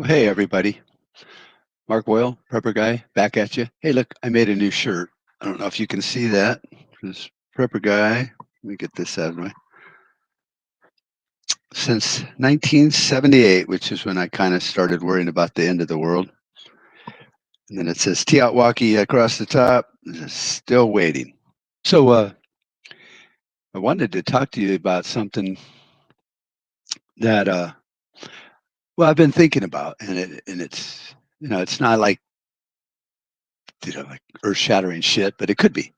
Well, hey, everybody. Mark Boyle, Prepper Guy, back at you. Hey, look, I made a new shirt. I don't know if you can see that. This Prepper Guy. Let me get this out of the way. Since 1978, which is when I kind of started worrying about the end of the world. And then it says Tiatwaki across the top. Still waiting. So I wanted to talk to you about something that, well, I've been thinking about, and it's it's not like like earth-shattering shit, but it could be.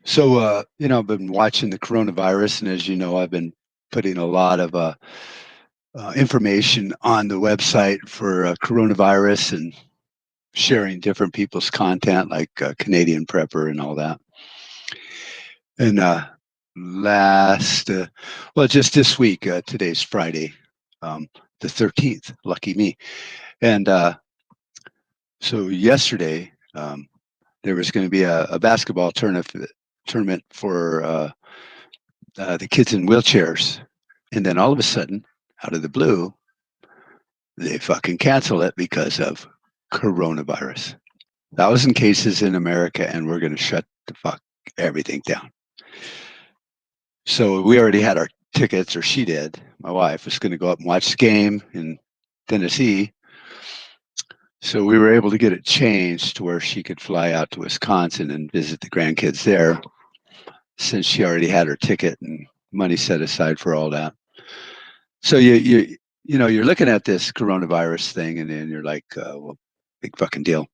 So, I've been watching the coronavirus, and as you know, I've been putting a lot of information on the website for coronavirus and sharing different people's content, like Canadian Prepper and all that. And just this week, today's Friday, the 13th, lucky me. And so yesterday, there was going to be a basketball tournament for the kids in wheelchairs. And then all of a sudden, out of the blue, they fucking cancel it because of coronavirus. 1,000 cases in America, and we're going to shut the fuck everything down. So we already had our tickets, or she did. My wife was going to go up and watch the game in Tennessee. So we were able to get it changed to where she could fly out to Wisconsin and visit the grandkids there, since she already had her ticket and money set aside for all that. So you're looking at this coronavirus thing, and then you're like, well, big fucking deal.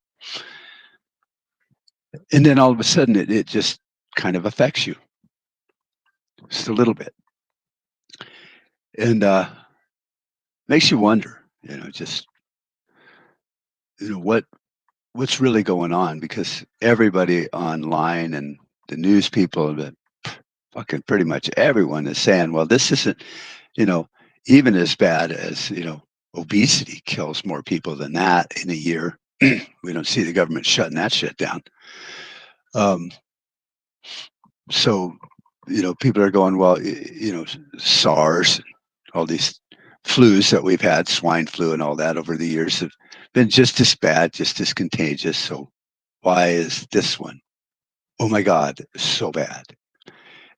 And then all of a sudden, it just kind of affects you just a little bit, and makes you wonder, just what's really going on, because everybody online and the news people, but fucking pretty much everyone is saying, well, this isn't, even as bad as obesity kills more people than that in a year. We don't see the government shutting that shit down. Um, so, people are going, well, SARS, all these flus that we've had, swine flu and all that over the years, have been just as bad, just as contagious. So why is this one? Oh my God, so bad.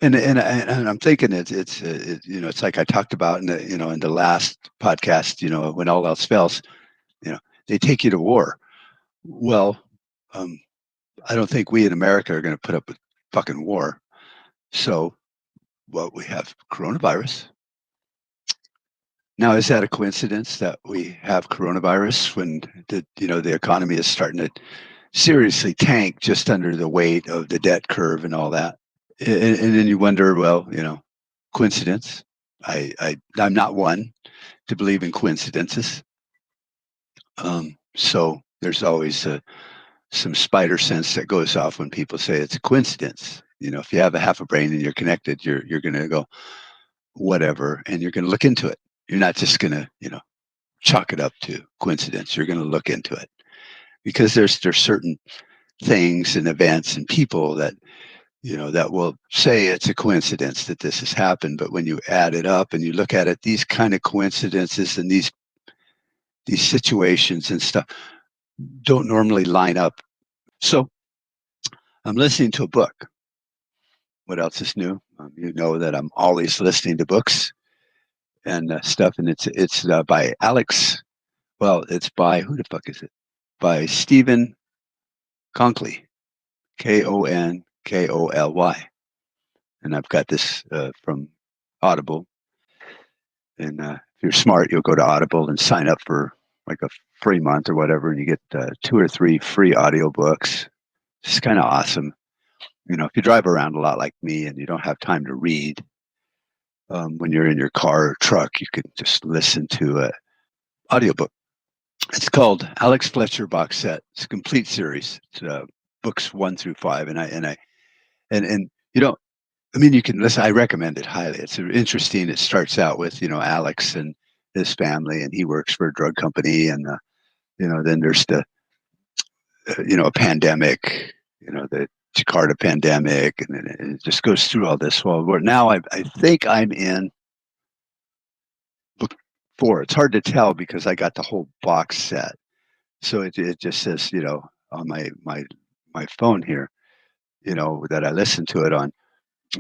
And I'm thinking it's like I talked about in the last podcast, when all else fails, they take you to war. Well, um, I don't think we in America are going to put up with fucking war. So, well, we have coronavirus. Now, is that a coincidence that we have coronavirus when the economy is starting to seriously tank just under the weight of the debt curve and all that? And then you wonder, well, coincidence. I'm not one to believe in coincidences. So there's always some spider sense that goes off when people say it's a coincidence. If you have a half a brain and you're connected, you're going to go whatever, and you're going to look into it. You're not just going to chalk it up to coincidence. You're going to look into it, because there's certain things and events and people that that will say it's a coincidence that this has happened. But when you add it up and you look at it, these kind of coincidences and these situations and stuff don't normally line up. So I'm listening to a book. What else is new? You know that I'm always listening to books and stuff, and it's by Alex. Well, it's by, who the fuck is it? By Stephen Conkley, Konkoly, and I've got this from Audible. And if you're smart, you'll go to Audible and sign up for like a free month or whatever, and you get 2 or 3 free audiobooks. It's kind of awesome. If you drive around a lot like me and you don't have time to read, when you're in your car or truck, you can just listen to an audiobook. It's called Alex Fletcher Box Set. It's a complete series. It's books 1 through 5, and you can listen. I recommend it highly. It's interesting. It starts out with Alex and his family, and he works for a drug company, and then there's the a pandemic, the Jakarta pandemic, and then it just goes through all this. Well, now I think I'm in book 4. It's hard to tell because I got the whole box set. So it just says, on my phone here, that I listen to it on,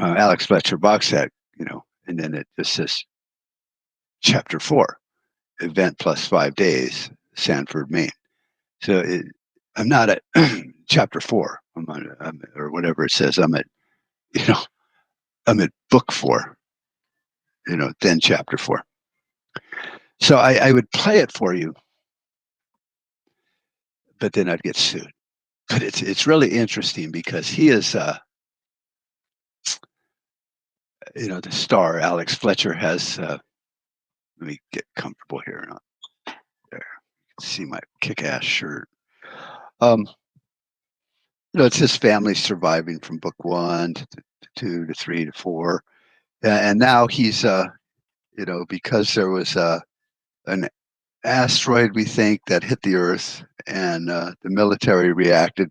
Alex Fletcher box set, and then it just says chapter 4, event plus 5 days, Sanford, Maine. So I'm not at chapter 4. Or whatever it says. You know, I'm at book 4. Then chapter 4. So I would play it for you, but then I'd get sued. But it's really interesting because he is, the star. Alex Fletcher has. Let me get comfortable here. There, you can see my kick-ass shirt. Um, it's his family surviving from book 1 to 2 to 3 to 4, and now he's, because there was an asteroid, we think, that hit the Earth, and the military reacted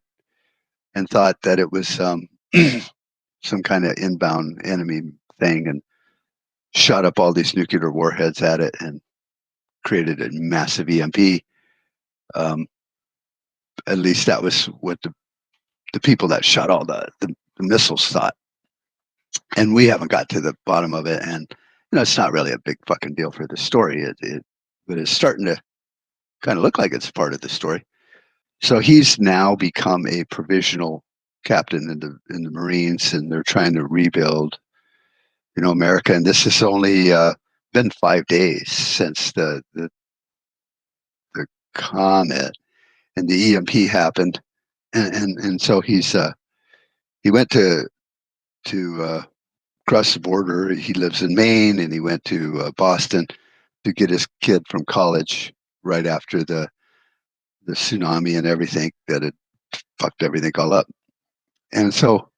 and thought that it was some kind of inbound enemy thing, and shot up all these nuclear warheads at it and created a massive EMP. At least that was what the people that shot all the missiles thought. And we haven't got to the bottom of it. And, it's not really a big fucking deal for the story. But it's starting to kind of look like it's part of the story. So he's now become a provisional captain in the Marines, and they're trying to rebuild, America. And this has only been 5 days since the comet and the EMP happened, and so he went to cross the border. He lives in Maine, and he went to Boston to get his kid from college right after the tsunami and everything that had fucked everything all up. And so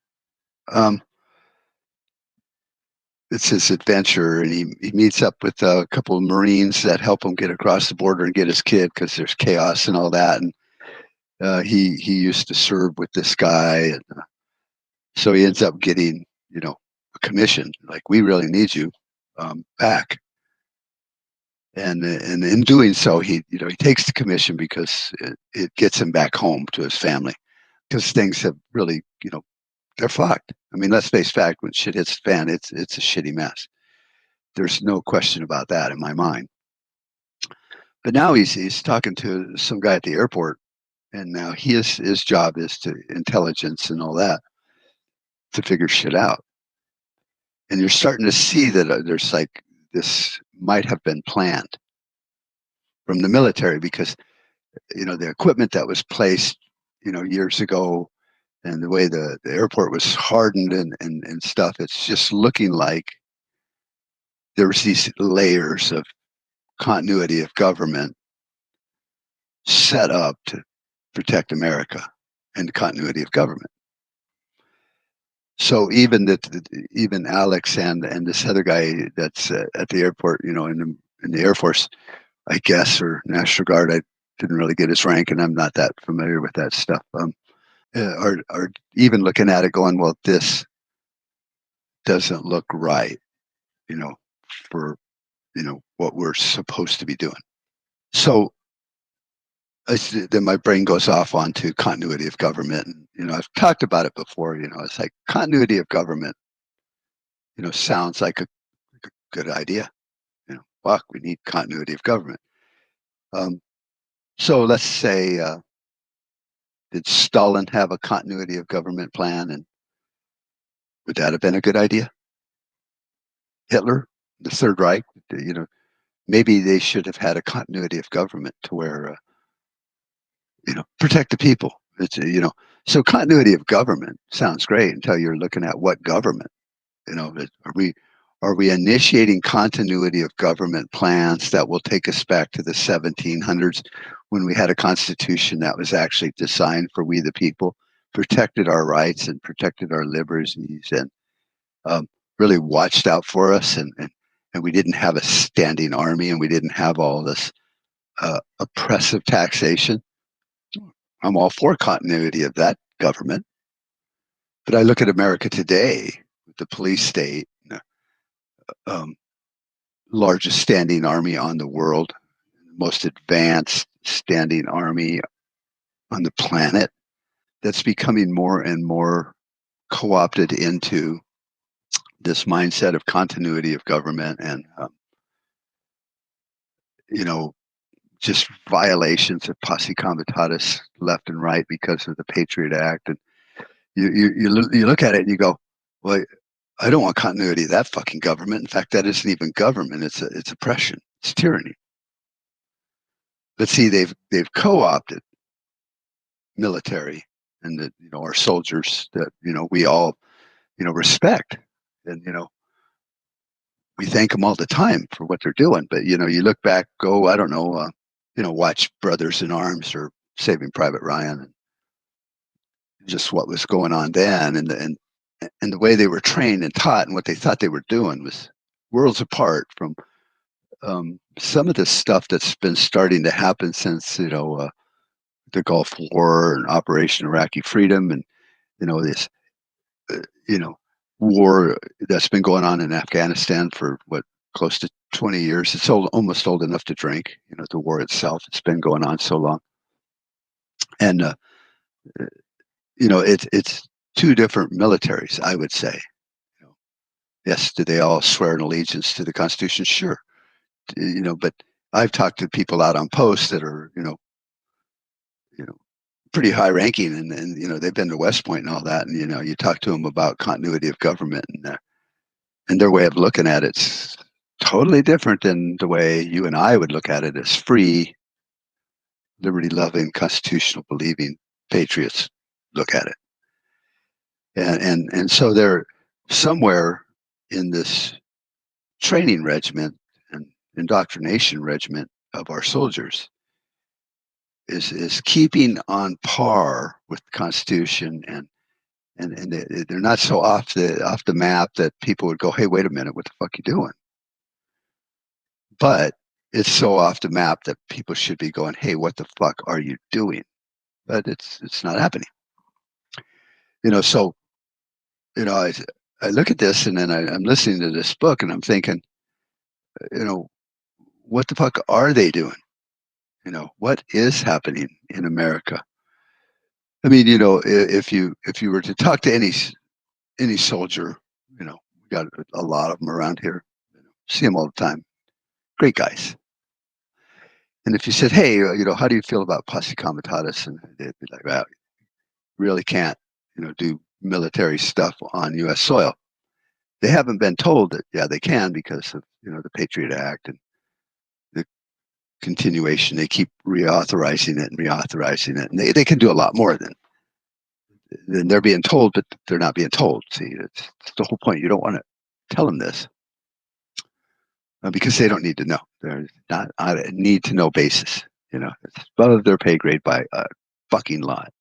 it's his adventure, and he meets up with a couple of Marines that help him get across the border and get his kid because there's chaos and all that. And he used to serve with this guy, and so he ends up getting a commission. Like, we really need you back. And in doing so, he takes the commission because it gets him back home to his family, because things have really, they're fucked. I mean, let's face fact, when shit hits the fan, it's a shitty mess. There's no question about that in my mind. But now he's talking to some guy at the airport, and now his job is to intelligence and all that, to figure shit out. And you're starting to see that there's like, this might have been planned from the military, because the equipment that was placed years ago, and the way the airport was hardened and stuff, it's just looking like there was these layers of continuity of government set up to protect America and continuity of government. So even even Alex and this other guy that's at the airport, in the Air Force, I guess, or National Guard, I didn't really get his rank, and I'm not that familiar with that stuff. Are even looking at it, going, well, this doesn't look right, for what we're supposed to be doing. So then my brain goes off onto continuity of government, and I've talked about it before. It's like continuity of government. Sounds like a good idea. Fuck, we need continuity of government. So let's say, did Stalin have a continuity of government plan, and would that have been a good idea? Hitler, the Third Reich, maybe they should have had a continuity of government to where, protect the people. It's, so continuity of government sounds great until you're looking at what government. Are we initiating continuity of government plans that will take us back to the 1700s, when we had a constitution that was actually designed for we the people, protected our rights and protected our liberties, and really watched out for us, and we didn't have a standing army, and we didn't have all this oppressive taxation? I'm all for continuity of that government. But I look at America today, with the police state, um, largest standing army on the world, most advanced standing army on the planet, that's becoming more and more co-opted into this mindset of continuity of government and you know, just violations of posse comitatus left and right because of the Patriot Act. And you look at it and you go, well, I don't want continuity of that fucking government. In fact, that isn't even government. It's oppression. It's tyranny. But see, they've co-opted military and the, our soldiers that we all respect, and we thank them all the time for what they're doing. But you look back, go, I don't know, watch Brothers in Arms or Saving Private Ryan, and just what was going on then, and the way they were trained and taught, and what they thought they were doing was worlds apart from some of the stuff that's been starting to happen since the Gulf War and Operation Iraqi Freedom, and this uh, you know war that's been going on in Afghanistan for what, close to 20 years. It's almost old enough to drink. The war itself, it's been going on so long, and it's two different militaries, I would say. Yes, do they all swear an allegiance to the Constitution? Sure. But I've talked to people out on post that are you know pretty high ranking, and they've been to West Point and all that, and you talk to them about continuity of government, and their way of looking at it's totally different than the way you and I would look at it as free, liberty loving, constitutional believing patriots look at it. And so they're somewhere in this training regiment and indoctrination regiment of our soldiers is keeping on par with the Constitution, and they're not so off the map that people would go, hey, wait a minute, what the fuck you doing? But it's so off the map that people should be going, hey, what the fuck are you doing? But it's not happening. So I look at this, and then I'm listening to this book, and I'm thinking, what the fuck are they doing? What is happening in America? I mean, if you were to talk to any soldier, we got a lot of them around here, see them all the time, great guys. And if you said, hey, how do you feel about posse comitatus? And they'd be like, well, really can't, do military stuff on U.S. soil. They haven't been told that, yeah, they can, because of, the Patriot Act and the continuation. They keep reauthorizing it and reauthorizing it. And they can do a lot more than they're being told, but they're not being told. See, it's the whole point. You don't want to tell them this because they don't need to know. They're not on a need to know basis. It's above their pay grade by a fucking lot.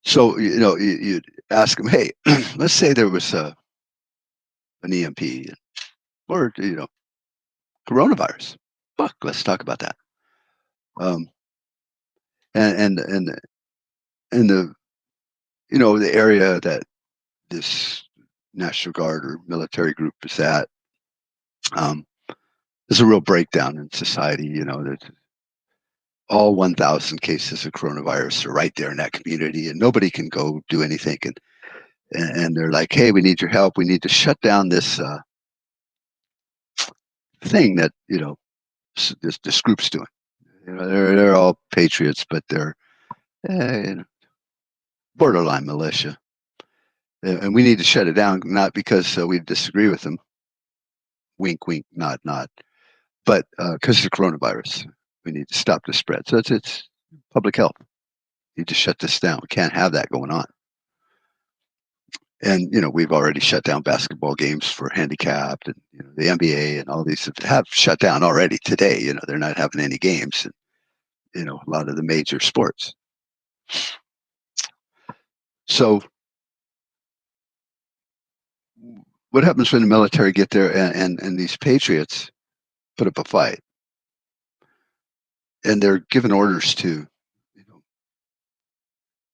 So, you'd ask them, hey, let's say there was an EMP or, coronavirus. Fuck, let's talk about that. Um, and the, the area that this National Guard or military group is at, there's a real breakdown in society. There's all 1,000 cases of coronavirus are right there in that community, and nobody can go do anything. And they're like, hey, we need your help. We need to shut down this thing that this group's doing. They're all patriots, but they're borderline militia, and we need to shut it down, not because we disagree with them. Wink, wink, nod, nod. But because of the coronavirus, we need to stop the spread. So it's public health. We need to shut this down. We can't have that going on. And we've already shut down basketball games for handicapped, and the NBA and all these have shut down already today. They're not having any games, and a lot of the major sports. So what happens when the military get there and these patriots put up a fight, and they're given orders to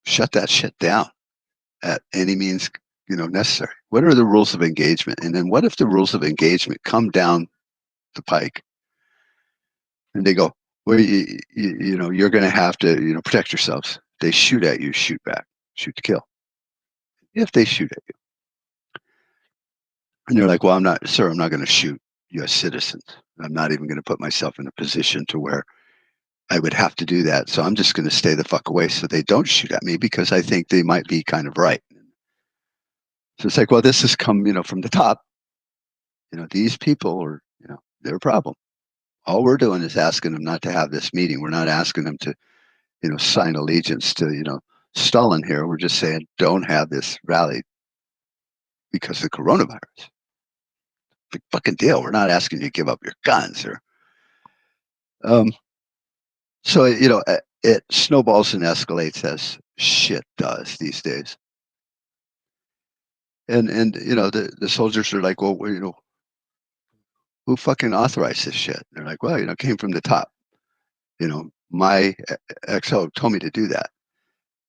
shut that shit down at any means necessary? What are the rules of engagement? And then what if the rules of engagement come down the pike and they go, well, you're going to have to, protect yourselves. They shoot at you, shoot back, shoot to kill. If they shoot at you, and you're like, well, I'm not going to shoot U.S. citizens. I'm not even going to put myself in a position to where I would have to do that. So I'm just going to stay the fuck away so they don't shoot at me because I think they might be kind of right. So it's like, well, this has come, from the top. These people are, they're a problem. All we're doing is asking them not to have this meeting. We're not asking them to, sign allegiance to, Stalin here. We're just saying don't have this rally because of the coronavirus. Big fucking deal. We're not asking you to give up your guns or so it snowballs and escalates as shit does these days. And the soldiers are like, well, who fucking authorized this shit? They're like, well, it came from the top. My XO told me to do that.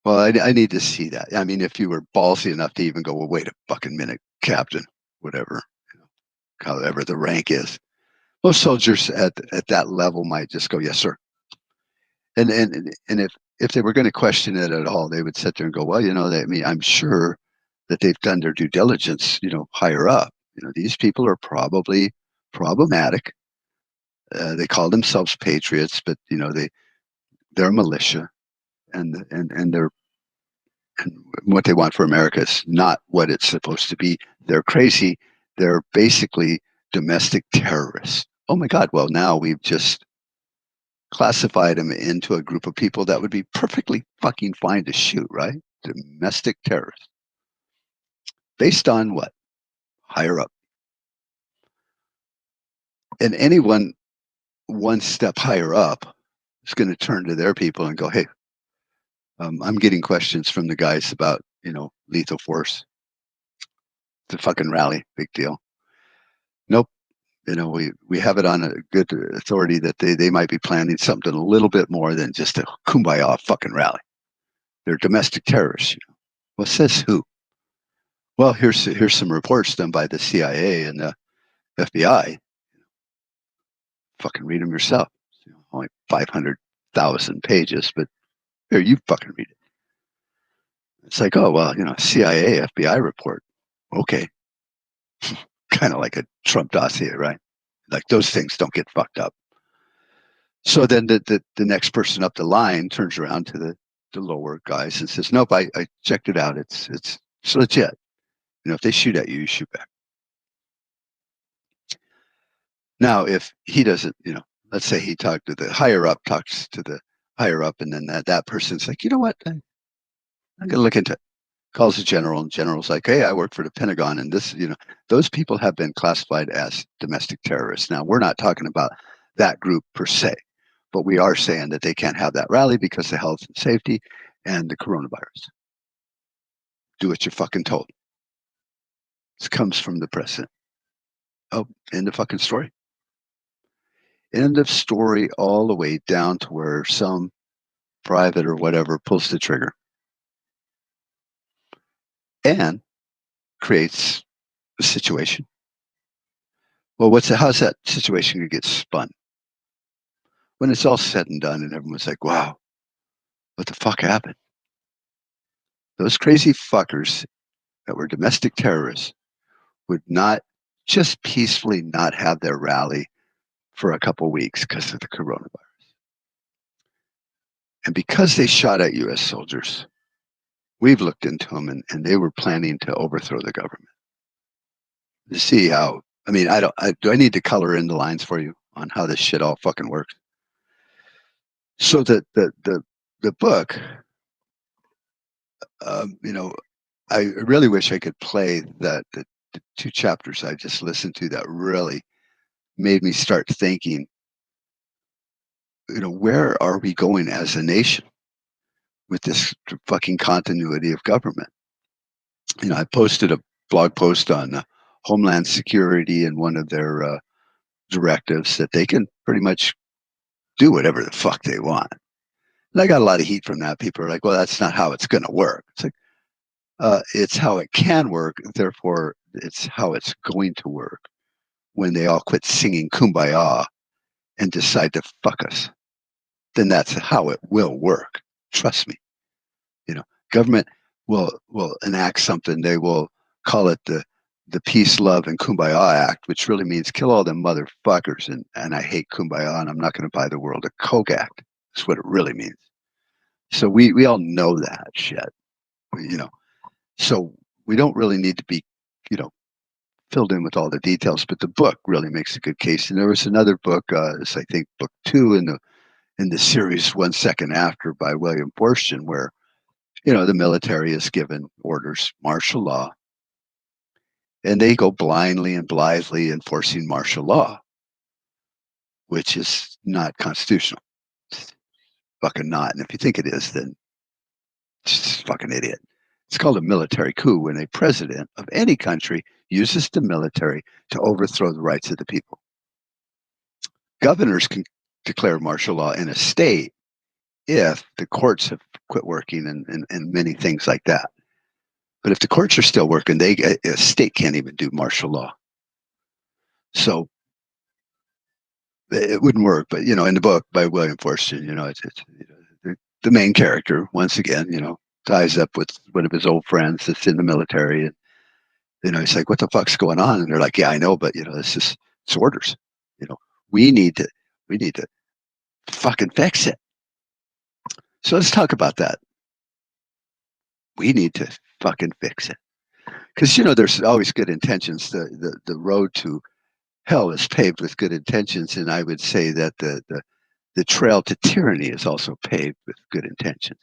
Well, I need to see that. I mean, if you were ballsy enough to even go, well, wait a fucking minute, Captain, whatever, however the rank is. Most soldiers at that level might just go, yes, sir. And if they were going to question it at all, they would sit there and go, well, I'm sure that they've done their due diligence, higher up. These people are probably problematic. They call themselves patriots, but they're militia, and they're and what they want for America is not what it's supposed to be. They're crazy. They're basically domestic terrorists. Oh my God! Well, now we've just classified them into a group of people that would be perfectly fucking fine to shoot, right? Domestic terrorists. Based on what? Higher up. And anyone one step higher up is going to turn to their people and go, hey, I'm getting questions from the guys about, lethal force. It's a fucking rally. Big deal. Nope. We have it on a good authority that they might be planning something a little bit more than just a kumbaya fucking rally. They're domestic terrorists. Well, says who? Well, here's some reports done by the CIA and the FBI. Fucking read them yourself. Only 500,000 pages, but here, you fucking read it. It's like, oh, well, CIA, FBI report. Okay. Kind of like a Trump dossier, right? Like those things don't get fucked up. So then the next person up the line turns around to the lower guys and says, nope, I checked it out. It's legit. If they shoot at you, you shoot back. Now, if he doesn't, let's say he talked to the higher up, talks to the higher up, and then that person's like, you know what? I'm going to look into it. Calls the general, and general's like, hey, I work for the Pentagon, and this, those people have been classified as domestic terrorists. Now, we're not talking about that group per se, but we are saying that they can't have that rally because of health and safety and the coronavirus. Do what you're fucking told. This comes from the president. Oh, end of fucking story. End of story all the way down to where some private or whatever pulls the trigger and creates a situation. Well, how's that situation going to get spun? When it's all said and done and everyone's like, wow, what the fuck happened? Those crazy fuckers that were domestic terrorists would not just peacefully not have their rally for a couple weeks because of the coronavirus. And because they shot at U.S. soldiers, we've looked into them and they were planning to overthrow the government. To see how, do I need to color in the lines for you on how this shit all fucking works? So the book, I really wish I could play the 2 chapters I just listened to that really made me start thinking, where are we going as a nation with this fucking continuity of government? I posted a blog post on Homeland Security and one of their directives that they can pretty much do whatever the fuck they want. And I got a lot of heat from that. People are like, well, that's not how it's going to work. It's like, It's how it can work. Therefore, it's how it's going to work when they all quit singing "Kumbaya" and decide to fuck us. Then that's how it will work. Trust me. You know, government will enact something. They will call it the Peace, Love, and Kumbaya Act, which really means kill all them motherfuckers. And I hate Kumbaya, and I'm not going to buy the world a Coke Act. That's what it really means. So we all know that shit. You know, so we don't really need to be, you know, filled in with all the details. But the book really makes a good case. And there was another book, it's I think book 2 in the series 1 Second After by William Forstchen, where the military is given orders, martial law, and they go blindly and blithely enforcing martial law, which is not constitutional. It's fucking not. And if you think it is, then just fucking idiot. It's called a military coup when a president of any country uses the military to overthrow the rights of the people. Governors can declare martial law in a state if the courts have quit working and many things like that. But if the courts are still working, a state can't even do martial law. So it wouldn't work. But in the book by William Forstchen, the main character once again, ties up with one of his old friends that's in the military, and he's like, "What the fuck's going on?" And they're like, "Yeah, I know, but it's orders. You know, we need to we need to fucking fix it." So let's talk about that. We need to fucking fix it because there's always good intentions. The road to hell is paved with good intentions, and I would say that the trail to tyranny is also paved with good intentions.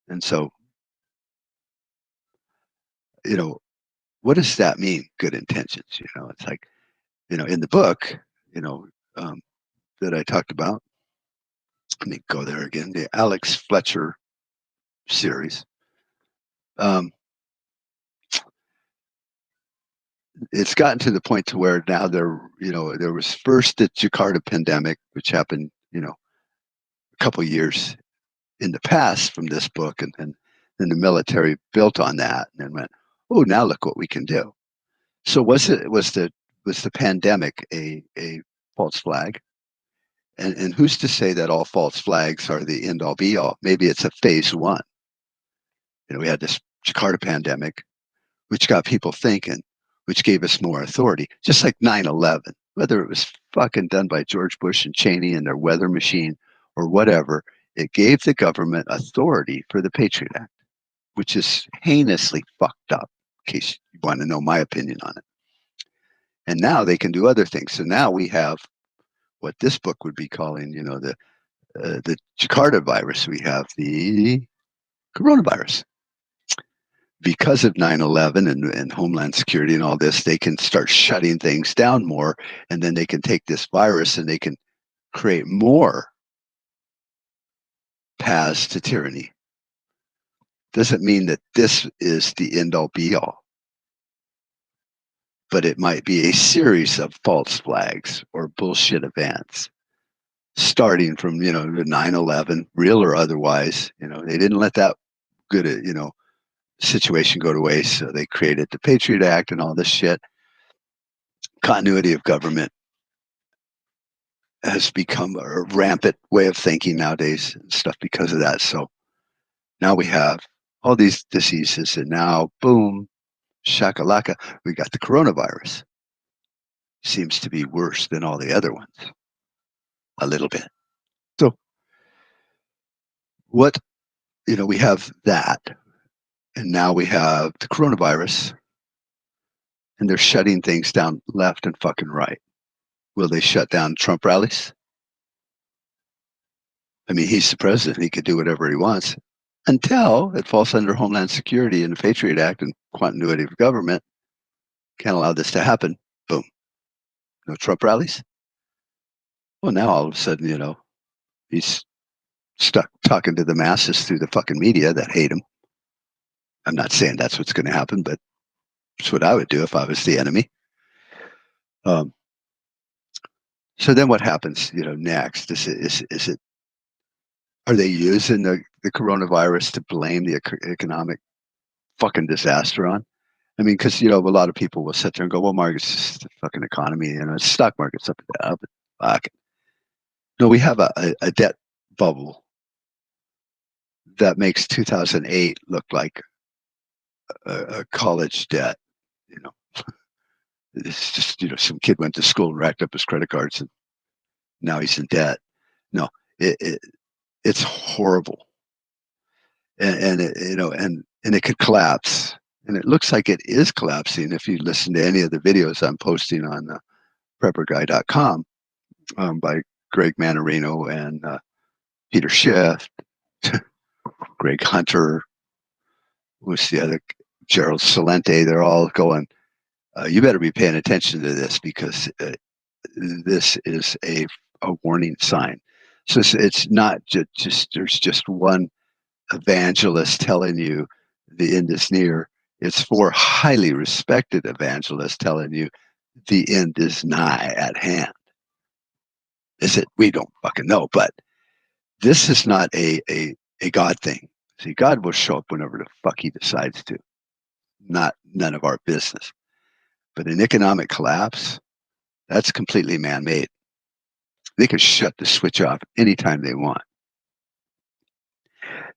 And so, you know, what does that mean? Good intentions. It's like, in the book, you know, um, that I talked about. Let me go there again. The Alex Fletcher series. Um, it's gotten to the point to where now there was first the Jakarta pandemic, which happened, a couple years in the past from this book, and then the military built on that and then went, oh, now look what we can do. So was the pandemic a false flag? And who's to say that all false flags are the end all be all? Maybe it's a phase one. We had this Jakarta pandemic, which got people thinking, which gave us more authority, just like 9/11. Whether it was fucking done by George Bush and Cheney and their weather machine or whatever, it gave the government authority for the Patriot Act, which is heinously fucked up, in case you want to know my opinion on it. And now they can do other things. So now we have what this book would be calling, the Jakarta virus. We have the coronavirus. Because of 9/11 and Homeland Security and all this, they can start shutting things down more, and then they can take this virus and they can create more paths to tyranny. Doesn't mean that this is the end all be all, but it might be a series of false flags or bullshit events, starting from the 9/11, real or otherwise. They didn't let that good situation go to waste, so they created the Patriot Act and all this shit. Continuity of government has become a rampant way of thinking nowadays and stuff because of that. So now we have all these diseases, and now boom, shakalaka, we got the coronavirus. Seems to be worse than all the other ones, a little bit. So what we have that, and now we have the coronavirus, and they're shutting things down left and fucking right. Will they shut down Trump rallies? I mean, he's the president. He could do whatever he wants until it falls under Homeland Security and the Patriot Act and continuity of government. Can't allow this to happen. Boom. No Trump rallies. Well, now all of a sudden, he's stuck talking to the masses through the fucking media that hate him. I'm not saying that's what's going to happen, but it's what I would do if I was the enemy. Um, so then what happens, next? Is it, are they using the coronavirus to blame the economic fucking disaster on. I mean, because a lot of people will sit there and go, "Well, Mark, it's just the fucking economy, the stock market's up and down." But fuck it. No, we have a debt bubble that makes 2008 look like a college debt. You know, it's just some kid went to school and racked up his credit cards and now he's in debt. No, it, it it's horrible, and and it could collapse, and it looks like it is collapsing if you listen to any of the videos I'm posting on prepperguy.com by Greg Manarino and Peter Schiff, Greg Hunter, who's the other, Gerald Salente. They're all going, you better be paying attention to this because this is a warning sign. So it's not just there's just one evangelist telling you the end is near. It's four highly respected evangelists telling you the end is nigh at hand. Is it? We don't fucking know. But this is not a God thing. See, God will show up whenever the fuck he decides to. Not none of our business. But an economic collapse, that's completely man-made. They can shut the switch off anytime they want.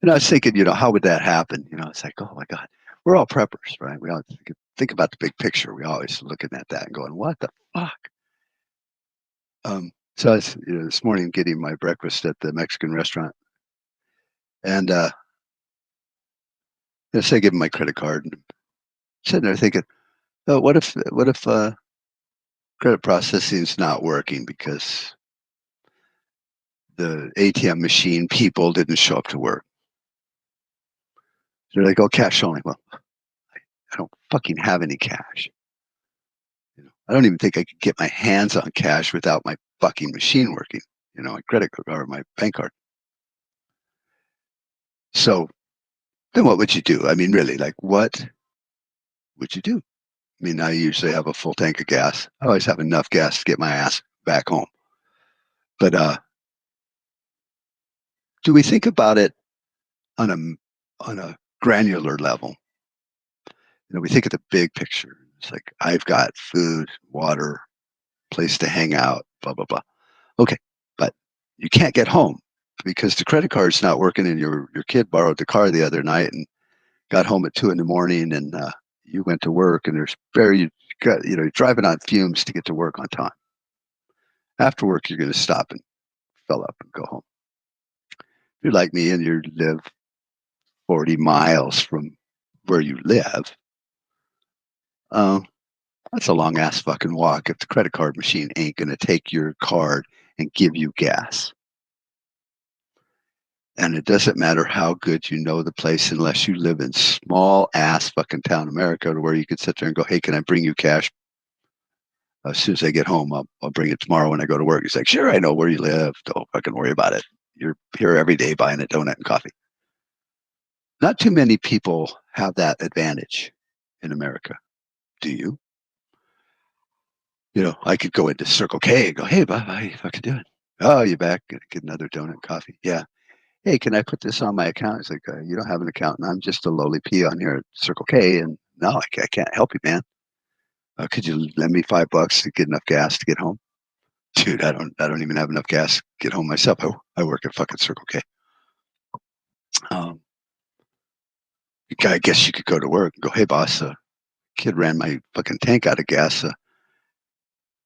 And I was thinking, how would that happen? It's like, oh my God, we're all preppers, right? We all think about the big picture. We always looking at that and going, what the fuck? So I was, this morning getting my breakfast at the Mexican restaurant, and say, give him my credit card, and sitting there thinking, oh, what if credit processing is not working because the ATM machine people didn't show up to work? They're like, oh, cash only. Well, I don't fucking have any cash. I don't even think I could get my hands on cash without my fucking machine working, my credit card or my bank card. So then what would you do? I mean, really, like, what would you do? I mean, I usually have a full tank of gas. I always have enough gas to get my ass back home. But do we think about it on a granular level? We think of the big picture. It's like, I've got food, water, place to hang out, blah, blah, blah. Okay, but you can't get home because the credit card's not working and your kid borrowed the car the other night and got home at 2 a.m. and you went to work and you're driving on fumes to get to work on time. After work, you're going to stop and fill up and go home. If you're like me and you live 40 miles from where you live, that's a long ass fucking walk if the credit card machine ain't going to take your card and give you gas. And it doesn't matter how good you know the place unless you live in small ass fucking town America to where you could sit there and go, hey, can I bring you cash? As soon as I get home, I'll bring it tomorrow when I go to work. He's like, sure, I know where you live. Don't fucking worry about it. You're here every day buying a donut and coffee. Not too many people have that advantage in America. Do you? I could go into Circle K and go, hey, bye, how you fucking doing? Oh, you back? Get another donut and coffee. Yeah. Hey, can I put this on my account? It's like, you don't have an account, and I'm just a lowly peon here at Circle K, and no, I can't help you, man. Could you lend me $5 to get enough gas to get home? Dude, I don't even have enough gas to get home myself. I work at fucking Circle K. I guess you could go to work and go, hey, boss, kid ran my fucking tank out of gas.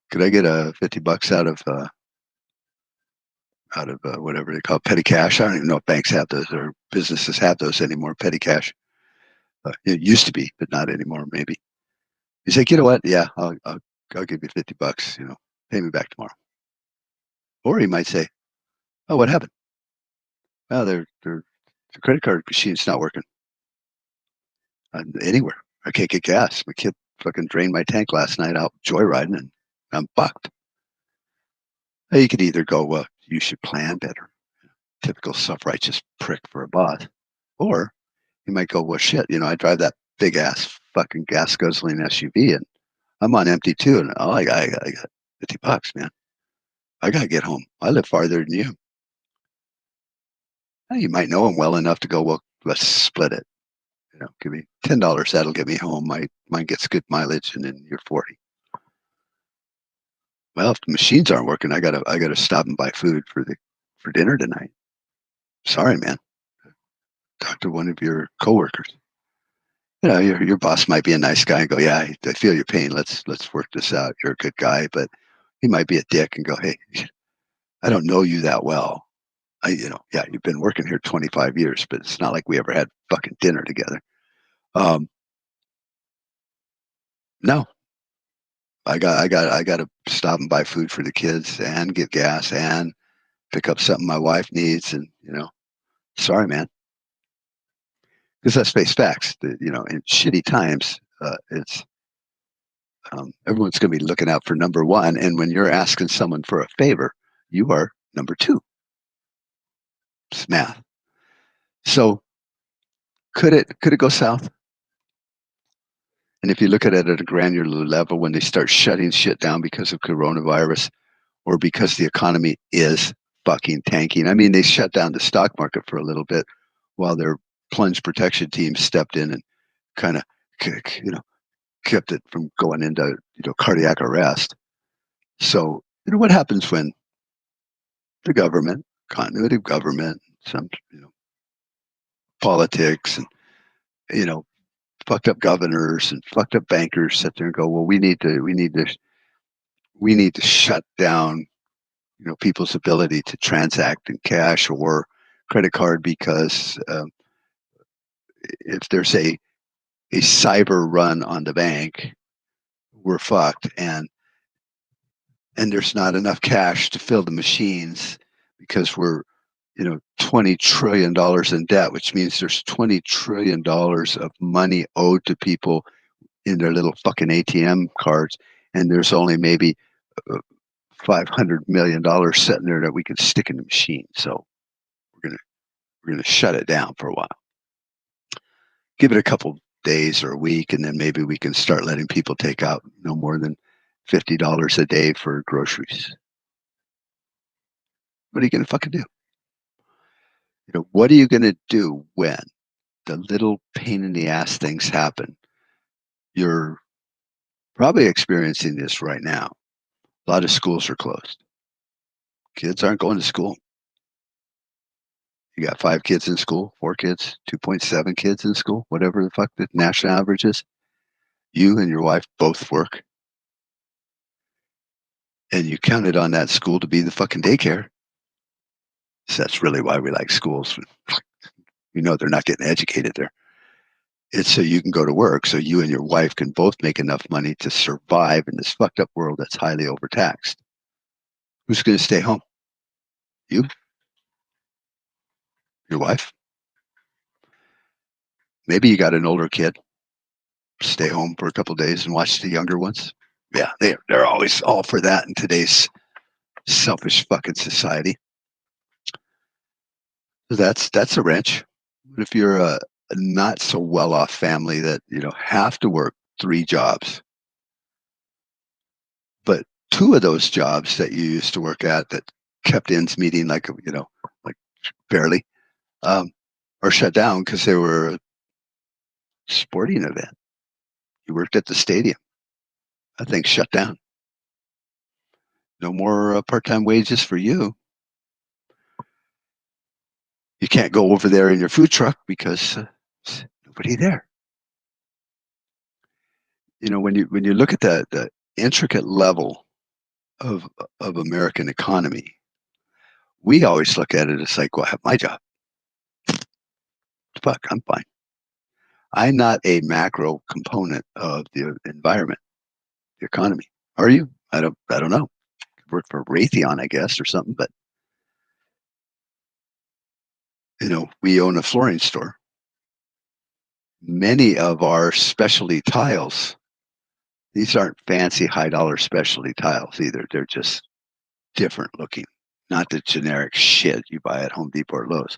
Could I get $50 out of whatever they call it, petty cash? I don't even know if banks have those or businesses have those anymore. Petty cash. It used to be, but not anymore. Maybe. He's like, you know what? Yeah, I'll give you $50. Pay me back tomorrow. Or he might say, oh, what happened? Oh, the credit card machine's not working anywhere. I can't get gas. My kid fucking drained my tank last night out joyriding, and I'm fucked. You could either go, well, you should plan better. Typical self-righteous prick for a boss. Or you might go, well, shit, I drive that big ass fucking gas guzzling SUV and I'm on empty too. And I got $50, man. I got to get home. I live farther than you. You might know them well enough to go, well, let's split it. Give me $10. That'll get me home. Mine gets good mileage, and then you're 40. Well, if the machines aren't working, I gotta stop and buy food for dinner tonight. Sorry, man. Talk to one of your coworkers. Your boss might be a nice guy and go, yeah, I feel your pain. Let's work this out. You're a good guy, but he might be a dick and go, hey, I don't know you that well. Yeah, you've been working here 25 years, but it's not like we ever had fucking dinner together. No, I got to stop and buy food for the kids and get gas and pick up something my wife needs. And, sorry, man, because let's face facts, in shitty times, it's, everyone's going to be looking out for number one. And when you're asking someone for a favor, you are number two. It's math. So could it go south? And if you look at it at a granular level, when they start shutting shit down because of coronavirus or because the economy is fucking tanking. I mean, they shut down the stock market for a little bit while their plunge protection team stepped in and kind of, kept it from going into, cardiac arrest. So, what happens when the government, continuity of government, some, politics and, you know, fucked up governors and fucked up bankers sit there and go, well, we need to shut down, people's ability to transact in cash or credit card because if there's a cyber run on the bank, we're fucked, and there's not enough cash to fill the machines because we're $20 trillion in debt, which means there's $20 trillion of money owed to people in their little fucking ATM cards, and there's only maybe $500 million sitting there that we can stick in the machine. So we're gonna shut it down for a while. Give it a couple days or a week, and then maybe we can start letting people take out no more than $50 a day for groceries. What are you gonna fucking do? What are you gonna do when the little pain in the ass things happen? You're probably experiencing this right now. A lot of schools are closed. Kids aren't going to school. You got 5 kids in school, 4 kids, 2.7 kids in school, whatever the fuck the national average is. You and your wife both work. And you counted on that school to be the fucking daycare. So that's really why we like schools. They're not getting educated there. It's so you can go to work, so you and your wife can both make enough money to survive in this fucked up world that's highly overtaxed. Who's going to stay home? You? Your wife? Maybe you got an older kid. Stay home for a couple of days and watch the younger ones. Yeah, they're always all for that in today's selfish fucking society. So that's a wrench. But if you're a not so well off family that have to work 3 jobs, but 2 of those jobs that you used to work at that kept ends meeting like barely, are shut down because they were a sporting event. You worked at the stadium. That thing's shut down. No more part-time wages for you. You can't go over there in your food truck because there's nobody there. When you look at the intricate level of American economy, we always look at it as like, well, I have my job. Fuck, I'm fine. I'm not a macro component of the environment, the economy. Are you? I don't know. Work for Raytheon, I guess, or something, but we own a flooring store. Many of our specialty tiles, these aren't fancy high dollar specialty tiles either. They're just different looking, not the generic shit you buy at Home Depot or Lowe's.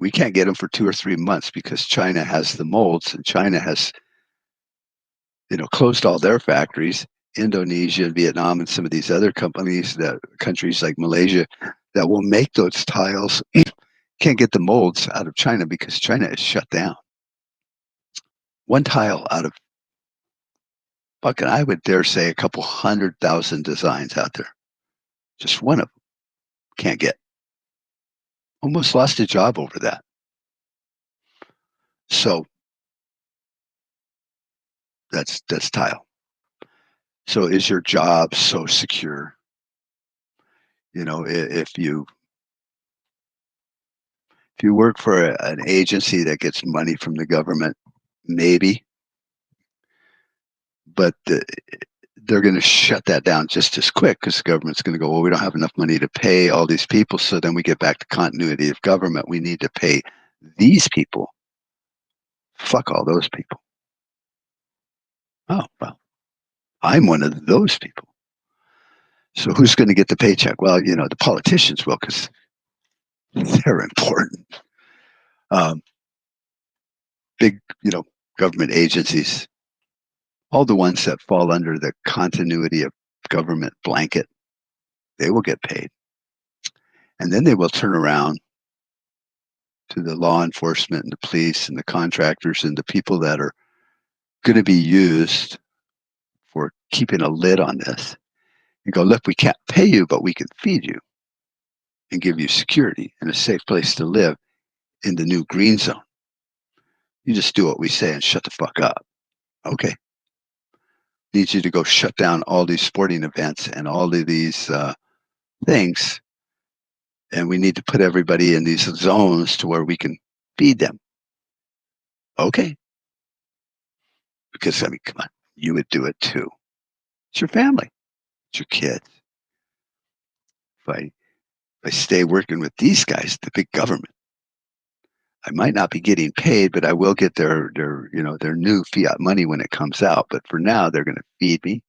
We can't get them for 2 or 3 months because China has the molds, and China has closed all their factories. Indonesia and Vietnam and some of these other countries like Malaysia, that will make those tiles can't get the molds out of China because China is shut down. One tile out of fucking, I would dare say, a couple 100,000 designs out there. Just one of them can't get. Almost lost a job over that. So that's tile. So is your job so secure? You know, if you work for an agency that gets money from the government, maybe, but they're going to shut that down just as quick because the government's going to go, well, we don't have enough money to pay all these people. So then we get back to continuity of government. We need to pay these people. Fuck all those people. Oh, well, I'm one of those people. So who's going to get the paycheck? Well, you know, the politicians will because they're important. Um, big, you know, government agencies, all the ones that fall under the continuity of government blanket, they will get paid. And then they will turn around to the law enforcement and the police and the contractors and the people that are going to be used for keeping a lid on this and go, look, we can't pay you, but we can feed you and give you security and a safe place to live in the new green zone. You just do what we say and shut the fuck up. Okay. Need you to go shut down all these sporting events and all of these things. And we need to put everybody in these zones to where we can feed them. Okay. Because, I mean, come on, you would do it too. It's your family, it's your kids. If I stay working with these guys, the big government, I might not be getting paid, but I will get their new fiat money when it comes out. But for now, they're going to feed me,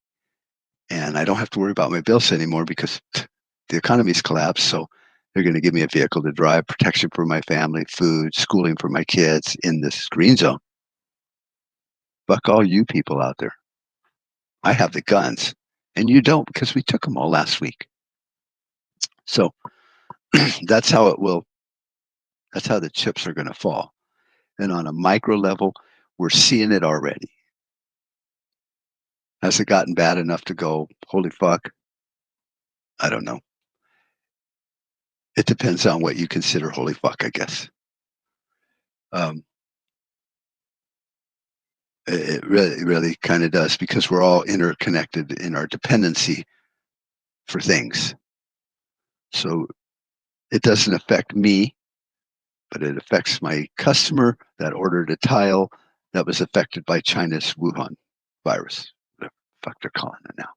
and I don't have to worry about my bills anymore because the economy's collapsed. So they're going to give me a vehicle to drive, protection for my family, food, schooling for my kids in this green zone. Fuck all you people out there. I have the guns, and you don't because we took them all last week. So that's how it will. That's how the chips are going to fall. And on a micro level, we're seeing it already. Has it gotten bad enough to go, holy fuck? I don't know. It depends on what you consider holy fuck, I guess. Um, it really kind of does because we're all interconnected in our dependency for things. So it doesn't affect me, but it affects my customer that ordered a tile that was affected by China's Wuhan virus. Whatever the fuck they're calling it now.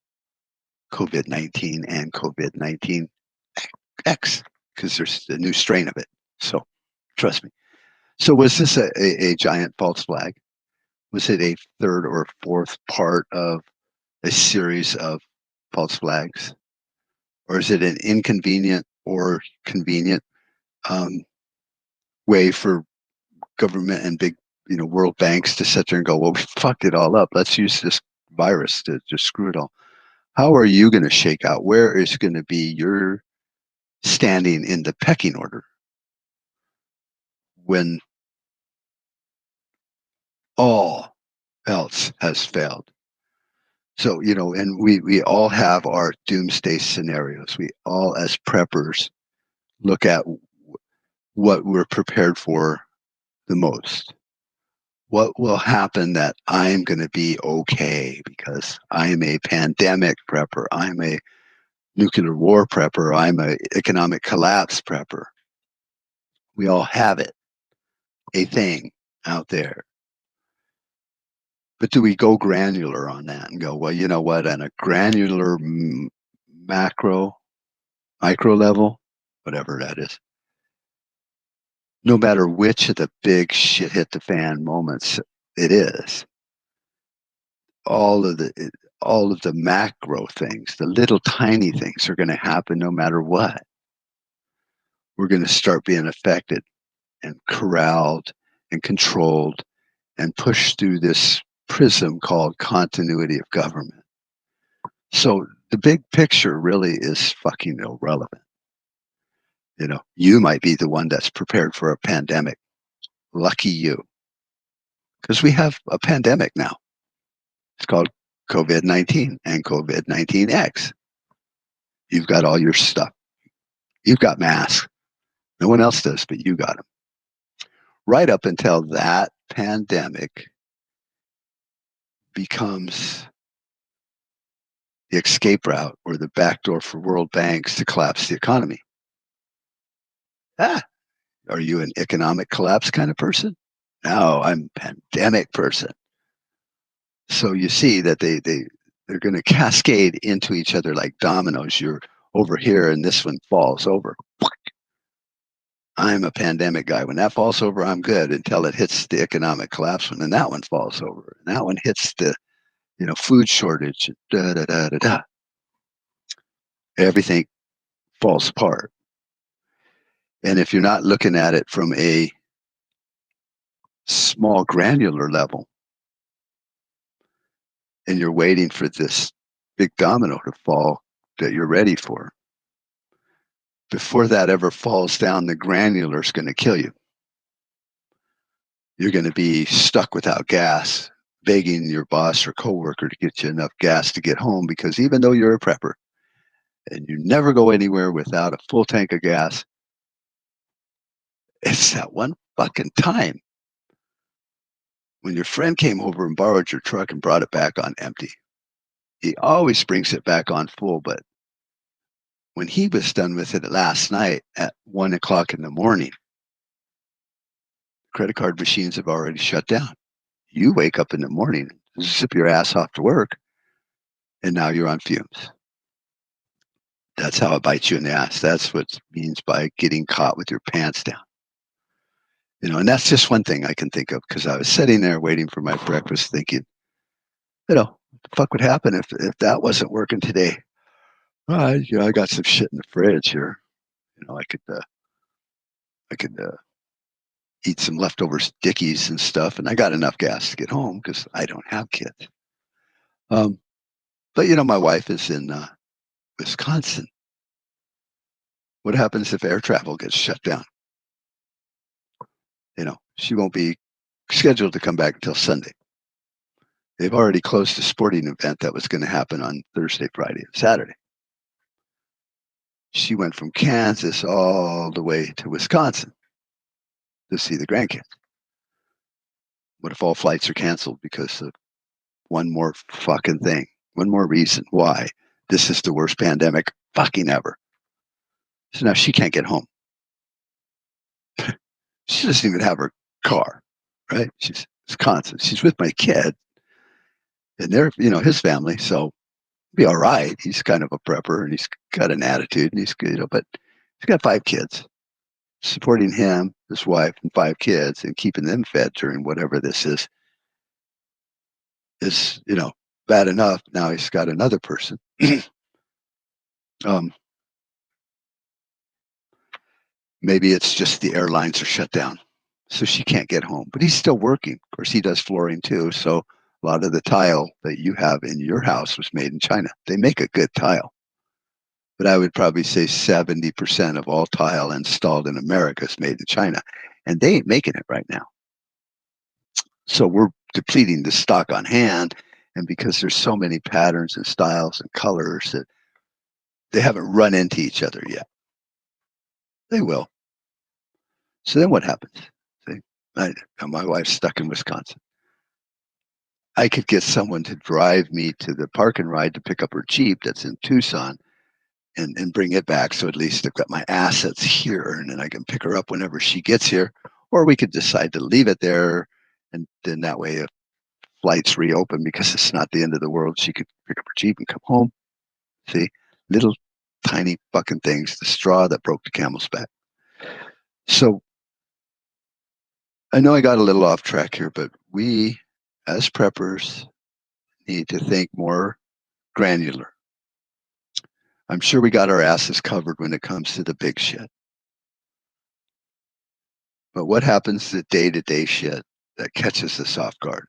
COVID-19 and COVID-19 X, because there's a new strain of it. So trust me. So was this a giant false flag? Was it a third or fourth part of a series of false flags? Or is it an inconvenient or convenient way for government and big, world banks to sit there and go, well, we fucked it all up. Let's use this virus to just screw it all. How are you going to shake out? Where is going to be your standing in the pecking order when all else has failed? So, and we all have our doomsday scenarios. We all, as preppers, look at what we're prepared for the most. What will happen that I'm going to be okay because I'm a pandemic prepper, I'm a nuclear war prepper, I'm a economic collapse prepper. We all have it, a thing out there. But do we go granular on that and go, well, you know what, on a granular macro, micro level, whatever that is, no matter which of the big shit hit the fan moments it is, all of the macro things, the little tiny things are going to happen no matter what. We're going to start being affected and corralled and controlled and pushed through this prism called continuity of government. So the big picture really is fucking irrelevant. You might be the one that's prepared for a pandemic. Lucky you, because we have a pandemic now. It's called COVID-19 and COVID-19X. You've got all your stuff. You've got masks. No one else does, but you got them. Right up until that pandemic becomes the escape route or the backdoor for world banks to collapse the economy. Are you an economic collapse kind of person? No, I'm a pandemic person. So you see that they're going to cascade into each other like dominoes. You're over here and this one falls over. I'm a pandemic guy. When that falls over, I'm good until it hits the economic collapse one, and that one falls over. And that one hits the, food shortage. Da, da, da, da, da. Everything falls apart. And if you're not looking at it from a small granular level, and you're waiting for this big domino to fall that you're ready for, before that ever falls down, the granular is going to kill you. You're going to be stuck without gas, begging your boss or coworker to get you enough gas to get home, because even though you're a prepper and you never go anywhere without a full tank of gas, it's that one fucking time when your friend came over and borrowed your truck and brought it back on empty. He always brings it back on full, but when he was done with it last night at 1 o'clock in the morning, credit card machines have already shut down. You wake up in the morning, zip your ass off to work, and now you're on fumes. That's how it bites you in the ass. That's what it means by getting caught with your pants down. And that's just one thing I can think of, because I was sitting there waiting for my breakfast thinking, what the fuck would happen if that wasn't working today? I got some shit in the fridge here. I could eat some leftover Dickies and stuff, and I got enough gas to get home because I don't have kids. But my wife is in Wisconsin. What happens if air travel gets shut down? She won't be scheduled to come back until Sunday. They've already closed a sporting event that was going to happen on Thursday, Friday, and Saturday. She went from Kansas all the way to Wisconsin to see the grandkids. What if all flights are canceled because of one more fucking thing? One more reason why this is the worst pandemic fucking ever. So now she can't get home. She doesn't even have her car, right? She's in Wisconsin. She's with my kid, and they're, his family, so be all right. He's kind of a prepper, and he's got an attitude, and he's, but he's got 5 kids. Supporting him, his wife, and 5 kids, and keeping them fed during whatever this is, bad enough. Now he's got another person. Maybe it's just the airlines are shut down, so she can't get home. But he's still working. Of course, he does flooring too. So a lot of the tile that you have in your house was made in China. They make a good tile. But I would probably say 70% of all tile installed in America is made in China. And they ain't making it right now. So we're depleting the stock on hand. And because there's so many patterns and styles and colors that they haven't run into each other yet. They will. So then what happens? See, my wife's stuck in Wisconsin. I could get someone to drive me to the park and ride to pick up her Jeep that's in Tucson and bring it back. So at least I've got my assets here, and then I can pick her up whenever she gets here. Or we could decide to leave it there. And then that way, if flights reopen, because it's not the end of the world, she could pick up her Jeep and come home. See, little tiny fucking things, the straw that broke the camel's back. So I know I got a little off track here, but we as preppers need to think more granular. I'm sure we got our asses covered when it comes to the big shit. But what happens to day-to-day shit that catches us off guard?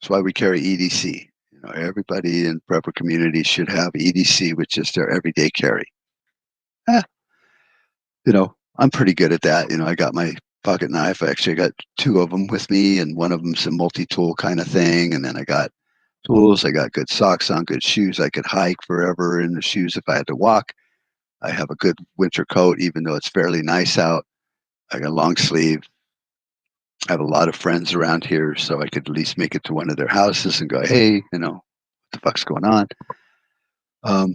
That's why we carry EDC. Everybody in prepper community should have EDC, which is their everyday carry. I'm pretty good at that. I got my pocket knife. Actually, I got two of them with me, and one of them's a multi-tool kind of thing. And then I got tools. I got good socks on, good shoes. I could hike forever in the shoes if I had to walk. I have a good winter coat, even though it's fairly nice out. I got a long sleeve. I have a lot of friends around here, so I could at least make it to one of their houses and go, hey, what the fuck's going on? Um,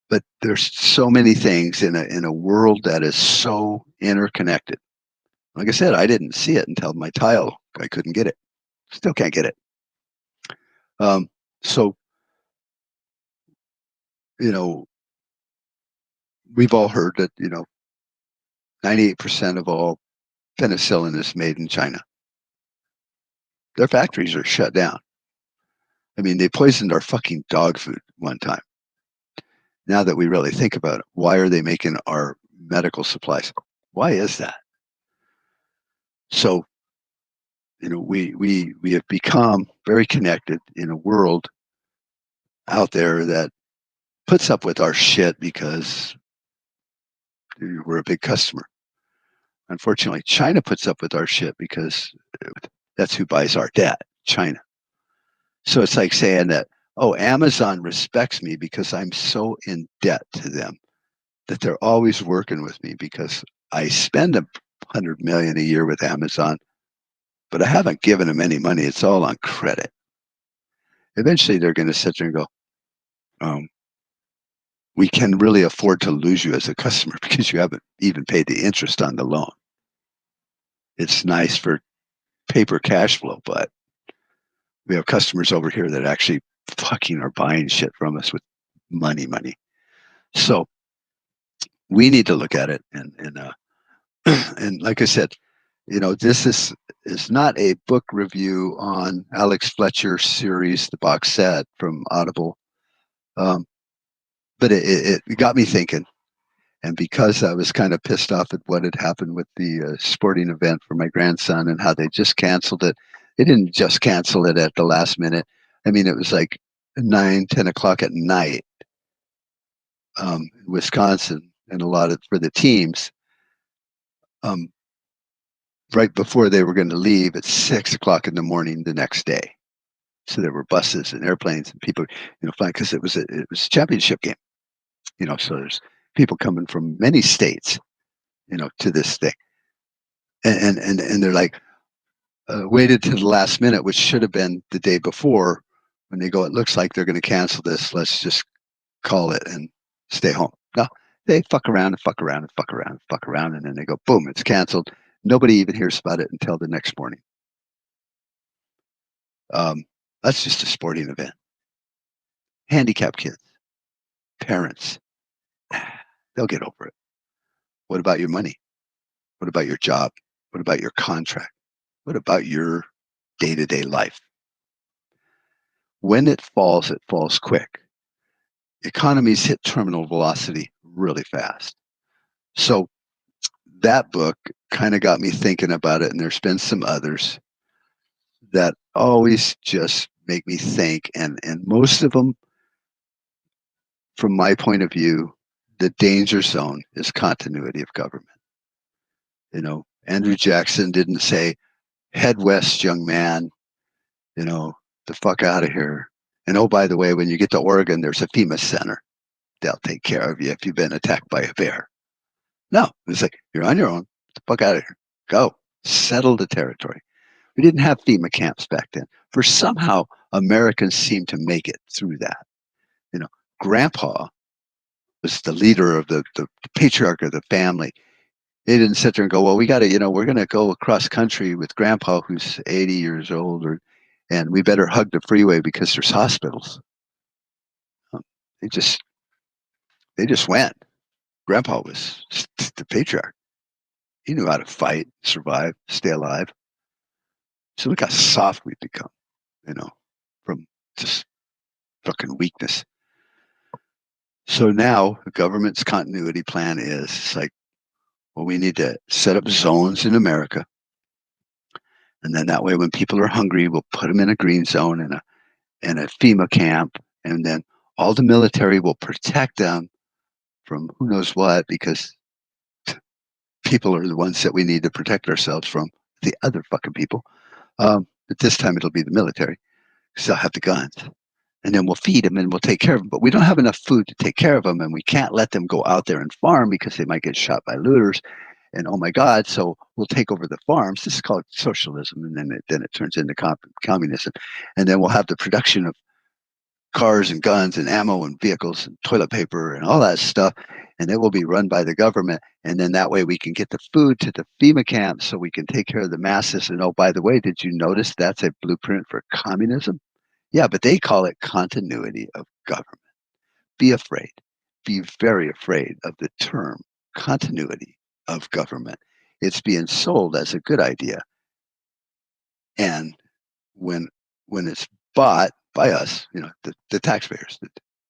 but there's so many things in a world that is so interconnected. Like I said, I didn't see it until my tile. I couldn't get it. Still can't get it. Um, so you know, we've all heard that 98% of all penicillin is made in China. Their factories are shut down. I mean, they poisoned our fucking dog food one time. Now that we really think about it, why are they making our medical supplies? Why is that? So, we have become very connected in a world out there that puts up with our shit because we're a big customer. Unfortunately, China puts up with our shit because that's who buys our debt, China. So it's like saying that, oh, Amazon respects me because I'm so in debt to them that they're always working with me because I spend 100 million a year with Amazon, but I haven't given them any money. It's all on credit. Eventually, they're going to sit there and go, um, we can really afford to lose you as a customer because you haven't even paid the interest on the loan. It's nice for paper cash flow, but we have customers over here that actually fucking are buying shit from us with money. So we need to look at it and and like I said, this is not a book review on Alex Fletcher's series, the box set from Audible, um, but it got me thinking. And because I was kind of pissed off at what had happened with the sporting event for my grandson and how they just canceled it, they didn't just cancel it at the last minute. I mean, it was like 9, 10 o'clock at night, in Wisconsin, and a lot of for the teams. Um, right before they were going to leave at 6 o'clock in the morning the next day. So there were buses and airplanes and people, flying because it was a championship game. So there's people coming from many states, to this thing, and they're like waited to the last minute, which should have been the day before, when they go, it looks like they're going to cancel this. Let's just call it and stay home. No, they fuck around and fuck around and fuck around and fuck around, and then they go, boom, it's canceled. Nobody even hears about it until the next morning. Um, that's just a sporting event. Handicapped kids, parents, they'll get over it. What about your money? What about your job? What about your contract? What about your day-to-day life? When it falls quick. Economies hit terminal velocity really fast. So that book kind of got me thinking about it, and there's been some others that always just make me think, and most of them, from my point of view, the danger zone is continuity of government. Andrew Jackson didn't say, head west, young man, the fuck out of here. And oh, by the way, when you get to Oregon, there's a FEMA center. They'll take care of you if you've been attacked by a bear. No, it's like, you're on your own. Get the fuck out of here. Go. Settle the territory. We didn't have FEMA camps back then. For somehow, Americans seemed to make it through that. Grandpa was the leader of the patriarch of the family. They didn't sit there and go, well, we got to, we're going to go across country with Grandpa who's 80 years old, and we better hug the freeway because there's hospitals. Um, they just went. Grandpa was the patriarch. He knew how to fight, survive, stay alive. So look how soft we've become, from just fucking weakness. So now the government's continuity plan is it's like, well, we need to set up zones in America. And then that way, when people are hungry, we'll put them in a green zone and a FEMA camp. And then all the military will protect them from who knows what, because people are the ones that we need to protect ourselves from, the other fucking people. But this time it'll be the military, because they'll have the guns. And then we'll feed them and we'll take care of them. But we don't have enough food to take care of them, and we can't let them go out there and farm because they might get shot by looters. And oh my God, so we'll take over the farms. This is called socialism, and then it turns into communism. And then we'll have the production of cars and guns and ammo and vehicles and toilet paper and all that stuff, and it will be run by the government. And then that way we can get the food to the FEMA camps so we can take care of the masses. And oh, by the way, did you notice that's a blueprint for communism? Yeah, but they call it continuity of government. Be afraid. Be very afraid of the term continuity of government. It's being sold as a good idea. And when it's bought by us, the taxpayers,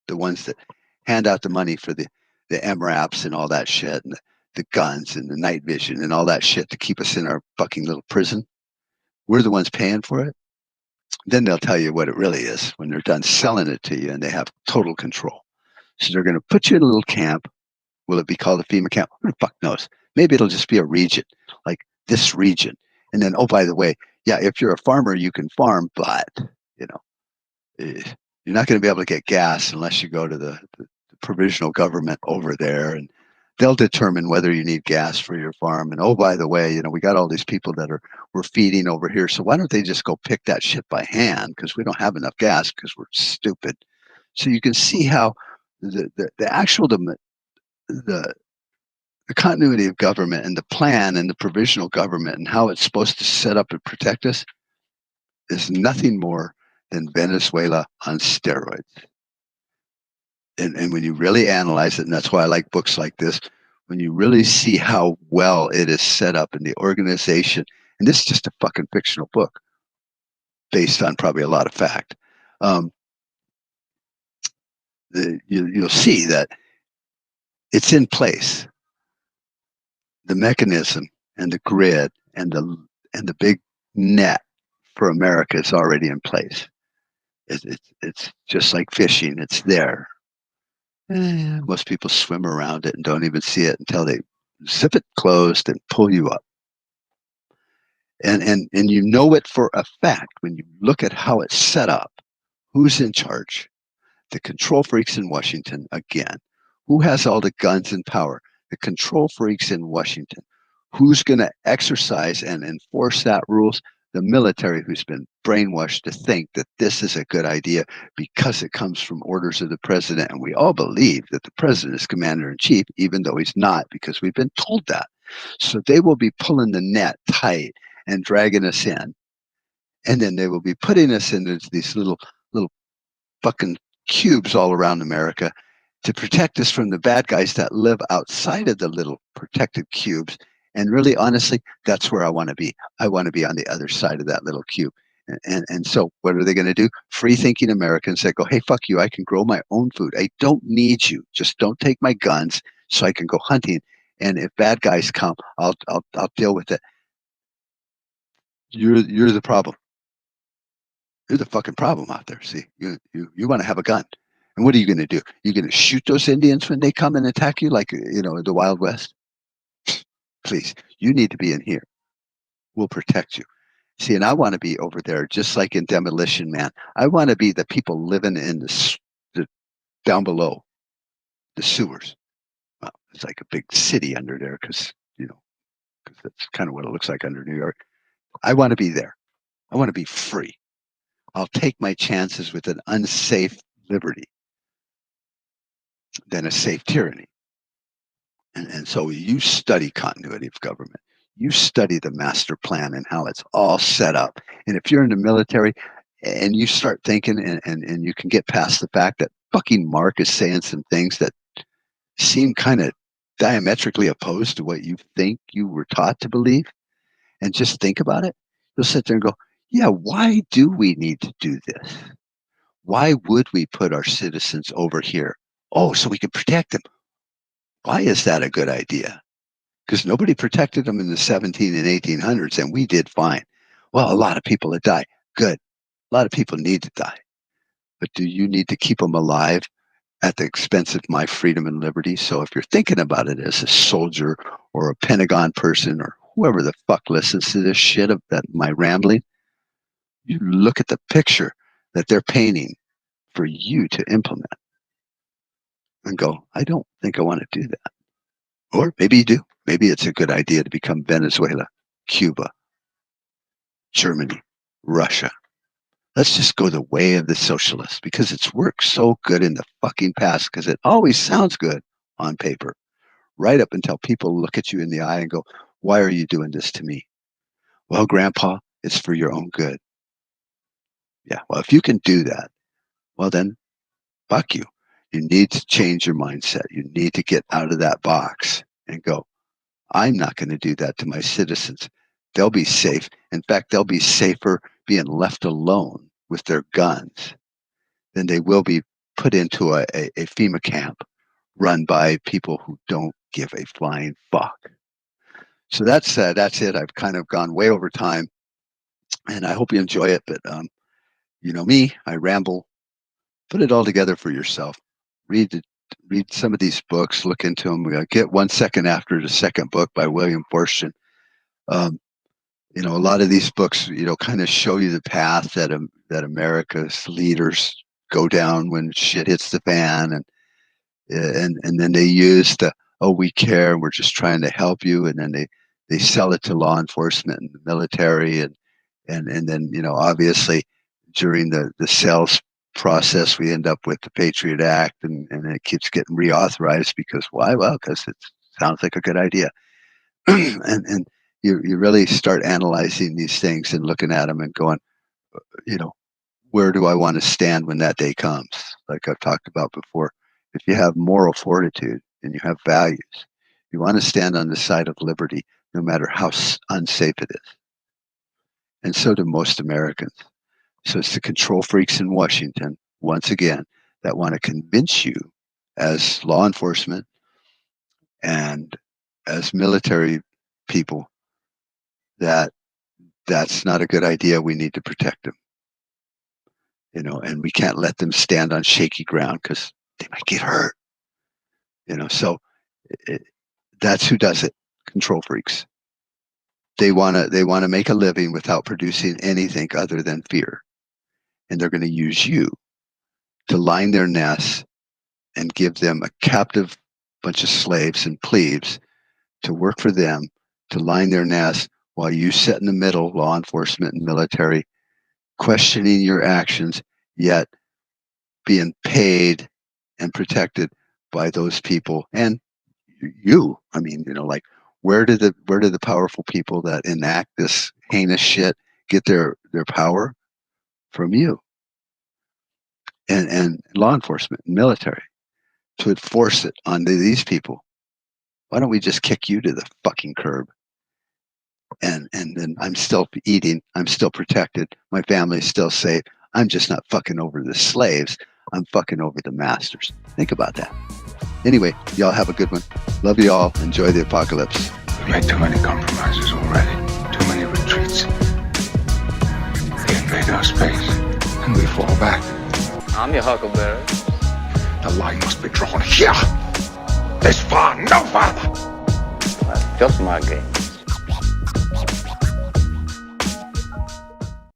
the ones that hand out the money for the MRAPs and all that shit, and the guns and the night vision and all that shit to keep us in our fucking little prison, we're the ones paying for it. Then they'll tell you what it really is when they're done selling it to you, and they have total control. So they're going to put you in a little camp. Will it be called a FEMA camp? Who the fuck knows? Maybe it'll just be a region, like this region. And then, oh, by the way, yeah, if you're a farmer, you can farm, but you know, you're not going to be able to get gas unless you go to the provisional government over there, and they'll determine whether you need gas for your farm. And oh, by the way, we got all these people that we're feeding over here, so why don't they just go pick that shit by hand, because we don't have enough gas because we're stupid. So you can see how the actual the continuity of government and the plan and the provisional government and how it's supposed to set up and protect us is nothing more than Venezuela on steroids. And when you really analyze it, and that's why I like books like this, when you really see how well it is set up in the organization, and this is just a fucking fictional book based on probably a lot of fact, you'll see that it's in place. The mechanism and the grid and the big net for America is already in place. It's just like fishing. It's there. Most people swim around it and don't even see it until they zip it closed and pull you up. And you know it for a fact when you look at how it's set up. Who's in charge? The control freaks in Washington again. Who has all the guns and power? The control freaks in Washington. Who's going to exercise and enforce that rules? The military, who's been brainwashed to think that this is a good idea because it comes from orders of the president. And we all believe that the president is commander in chief, even though he's not, because we've been told that. So they will be pulling the net tight and dragging us in. And then they will be putting us into these little fucking cubes all around America to protect us from the bad guys that live outside of the little protected cubes. And really, honestly, that's where I want to be. I want to be on the other side of that little cube. And so what are they going to do? Free thinking Americans that go, hey, fuck you. I can grow my own food. I don't need you. Just don't take my guns so I can go hunting. And if bad guys come, I'll deal with it. You're the problem. You're the fucking problem out there. See, you want to have a gun. And what are you going to do? You're going to shoot those Indians when they come and attack you like, the Wild West? Please, you need to be in here. We'll protect you. See, and I want to be over there, just like in Demolition Man. I want to be the people living in the down below, the sewers. Well, it's like a big city under there because that's kind of what it looks like under New York. I want to be there. I want to be free. I'll take my chances with an unsafe liberty than a safe tyranny. And so you study continuity of government. You study the master plan and how it's all set up. And if you're in the military and you start thinking and you can get past the fact that fucking Mark is saying some things that seem kind of diametrically opposed to what you think you were taught to believe, and just think about it, you'll sit there and go, yeah, why do we need to do this? Why would we put our citizens over here? Oh, so we can protect them. Why is that a good idea? Because nobody protected them in the 17 and 1800s, and we did fine. Well, a lot of people that die. Good. A lot of people need to die. But do you need to keep them alive at the expense of my freedom and liberty. So if you're thinking about it as a soldier or a Pentagon person or whoever the fuck listens to this shit of that my rambling, you look at the picture that they're painting for you to implement and go, I don't think I want to do that. Or maybe you do. Maybe it's a good idea to become Venezuela, Cuba, Germany, Russia. Let's just go the way of the socialists because it's worked so good in the fucking past because it always sounds good on paper, right up until people look at you in the eye and go, why are you doing this to me? Well, Grandpa, it's for your own good. Yeah, well, if you can do that, well, then fuck you. You need to change your mindset. You need to get out of that box and go, I'm not going to do that to my citizens. They'll be safe. In fact, they'll be safer being left alone with their guns than they will be put into a FEMA camp run by people who don't give a flying fuck. So that's it. I've kind of gone way over time, and I hope you enjoy it. But you know me, I ramble. Put it all together for yourself. Read some of these books. Look into them. Get 1 Second After the Second Book by William Forstchen. You know, a lot of these books, you know, kind of show you the path that America's leaders go down when shit hits the fan, and then they use the, oh, we care and we're just trying to help you, and then they sell it to law enforcement and the military, and then, you know, obviously during the sales process we end up with the Patriot Act, and it keeps getting reauthorized because why? Well, because it sounds like a good idea. and you really start analyzing these things and looking at them and going, you know, where do I want to stand when that day comes? Like I've talked about before, if you have moral fortitude and you have values, you want to stand on the side of liberty, no matter how unsafe it is. And so do most Americans. So it's the control freaks in Washington, once again, that want to convince you as law enforcement and as military people that that's not a good idea. We need to protect them. You know, and we can't let them stand on shaky ground because they might get hurt. You know, so that's who does it. Control freaks. They wanna make a living without producing anything other than fear, and they're going to use you to line their nests and give them a captive bunch of slaves and plebes to work for them, to line their nests while you sit in the middle, law enforcement and military, questioning your actions, yet being paid and protected by those people and you. I mean, you know, like where do the powerful people that enact this heinous shit get their power? From you and law enforcement and military to enforce it on these people. Why don't we just kick you to the fucking curb? And then I'm still eating, I'm still protected, my family's still safe. I'm just not fucking over the slaves, I'm fucking over the masters. Think about that. Anyway, y'all have a good one. Love you all. Enjoy the apocalypse. We made too many compromises already. Too many retreats. They invade our space, and we fall back. I'm your huckleberry. The line must be drawn here. This far, no farther. That's just my game.